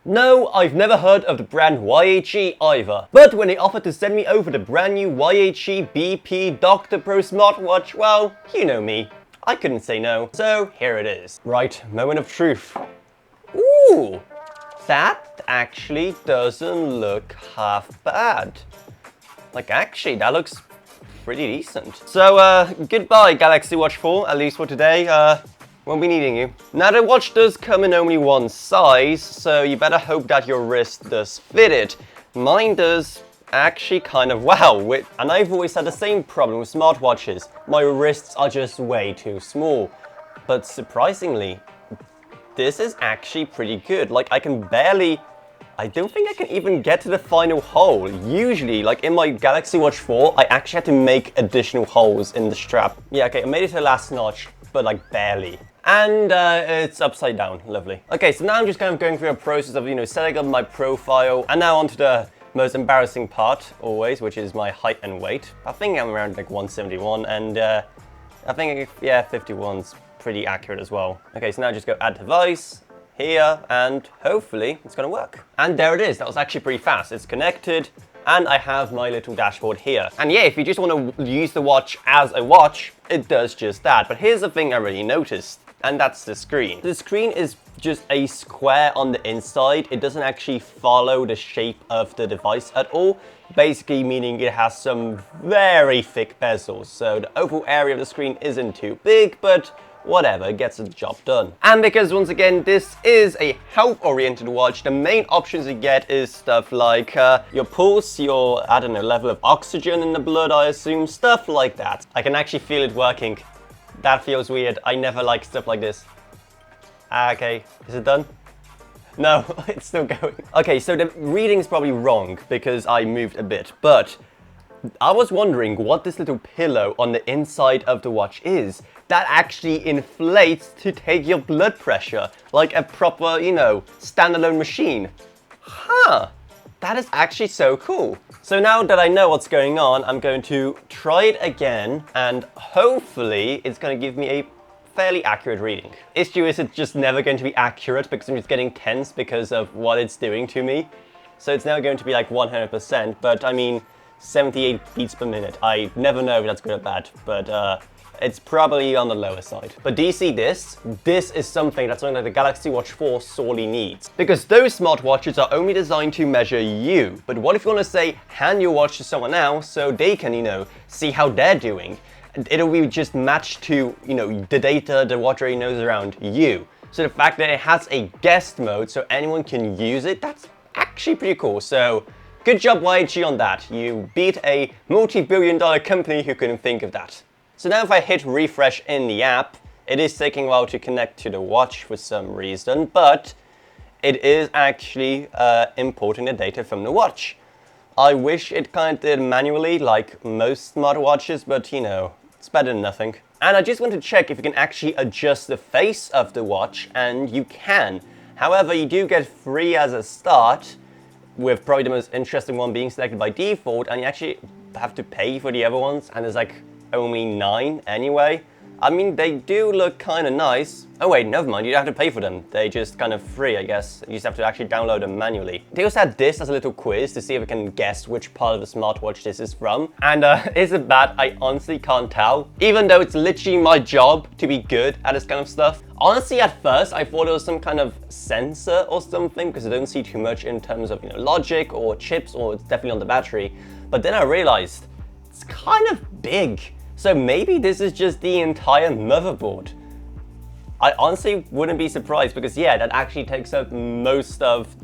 No, I've never heard of the brand YHE either. But when they offered to send me over the brand new YHE BP Doctor Pro smartwatch, well, you know me. I couldn't say no. So here it is. Right, moment of truth. Ooh, that actually doesn't look half bad. Like actually, that looks pretty decent. So goodbye Galaxy Watch 4, at least for today. Won't be needing you. Now the watch does come in only one size, so you better hope that your wrist does fit it. Mine does actually kind of well, and I've always had the same problem with smartwatches. My wrists are just way too small. But surprisingly, this is actually pretty good. Like I don't think I can even get to the final hole. Usually, like in my Galaxy Watch 4, I actually had to make additional holes in the strap. Yeah, okay, I made it to the last notch, but like barely. And it's upside down, lovely. Okay, so now I'm just kind of going through a process of, setting up my profile. And now onto the most embarrassing part, always, which is my height and weight. I think I'm around like 171, and I think, yeah, 51's pretty accurate as well. Okay, so now just go add device here, and hopefully it's gonna work. And there it is, that was actually pretty fast. It's connected, and I have my little dashboard here. And yeah, if you just want to use the watch as a watch, it does just that. But here's the thing I really noticed, and that's the screen. The screen is just a square on the inside. It doesn't actually follow the shape of the device at all, basically meaning it has some very thick bezels. So the overall area of the screen isn't too big, but whatever, gets the job done. And because once again, this is a health-oriented watch, the main options you get is stuff like your pulse, your, I don't know, level of oxygen in the blood, I assume, stuff like that. I can actually feel it working. That feels weird. I never like stuff like this. Okay, is it done? No, it's still going. Okay, so the reading's probably wrong because I moved a bit, but I was wondering what this little pillow on the inside of the watch is that actually inflates to take your blood pressure like a proper, standalone machine. Huh, that is actually so cool. So now that I know what's going on, I'm going to try it again, and hopefully it's going to give me a fairly accurate reading. Issue is it's just never going to be accurate because I'm just getting tense because of what it's doing to me. So it's now going to be like 100%, but I mean 78 beats per minute. I never know if that's good or bad, but it's probably on the lower side. But do you see this? This is something that the Galaxy Watch 4 sorely needs. Because those smartwatches are only designed to measure you. But what if you want to say, hand your watch to someone else so they can, see how they're doing? It'll be just matched to, the data the watch already knows around you. So the fact that it has a guest mode so anyone can use it, that's actually pretty cool. So good job YHE on that. You beat a multi-billion-dollar company who couldn't think of that. So now if I hit refresh in the app, it is taking a while to connect to the watch for some reason, but it is actually importing the data from the watch. I wish it kind of did manually like most smartwatches, but it's better than nothing. And I just want to check if you can actually adjust the face of the watch, and you can. However, you do get 3 as a start, with probably the most interesting one being selected by default, and you actually have to pay for the other ones, and there's like only 9 anyway. I mean, they do look kind of nice. Oh wait, never mind, you don't have to pay for them. They just kind of free, I guess. You just have to actually download them manually. They also had this as a little quiz to see if I can guess which part of the smartwatch this is from. And is it bad? I honestly can't tell. Even though it's literally my job to be good at this kind of stuff. Honestly, at first, I thought it was some kind of sensor or something, because I don't see too much in terms of logic or chips, or it's definitely on the battery. But then I realized it's kind of big. So maybe this is just the entire motherboard. I honestly wouldn't be surprised because yeah, that actually takes up most of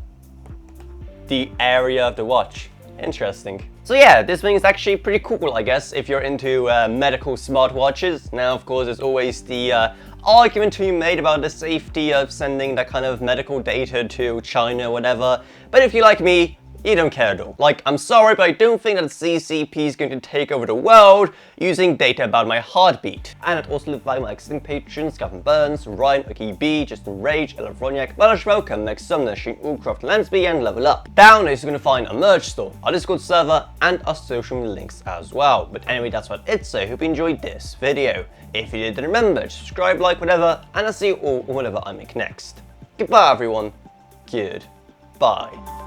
the area of the watch. Interesting. So yeah, this thing is actually pretty cool, I guess, if you're into medical smartwatches. Now, of course, there's always the argument to be made about the safety of sending that kind of medical data to China or whatever. But if you like me, you don't care at all. Like, I'm sorry, but I don't think that CCP is going to take over the world using data about my heartbeat. And I'd also like my existing patrons, Gavin Burns, Ryan, YHE B, Justin Rage, Ella Vroniak, Balash Welcome, Next Sumner, Sheen Allcroft, Lansby, and Level Up. Down is you're going to find a merch store, our Discord server, and our social media links as well. But anyway, that's what it is. So I hope you enjoyed this video. If you did, then remember to subscribe, like, whatever, and I'll see you all whenever I make next. Goodbye, everyone. Good. Bye.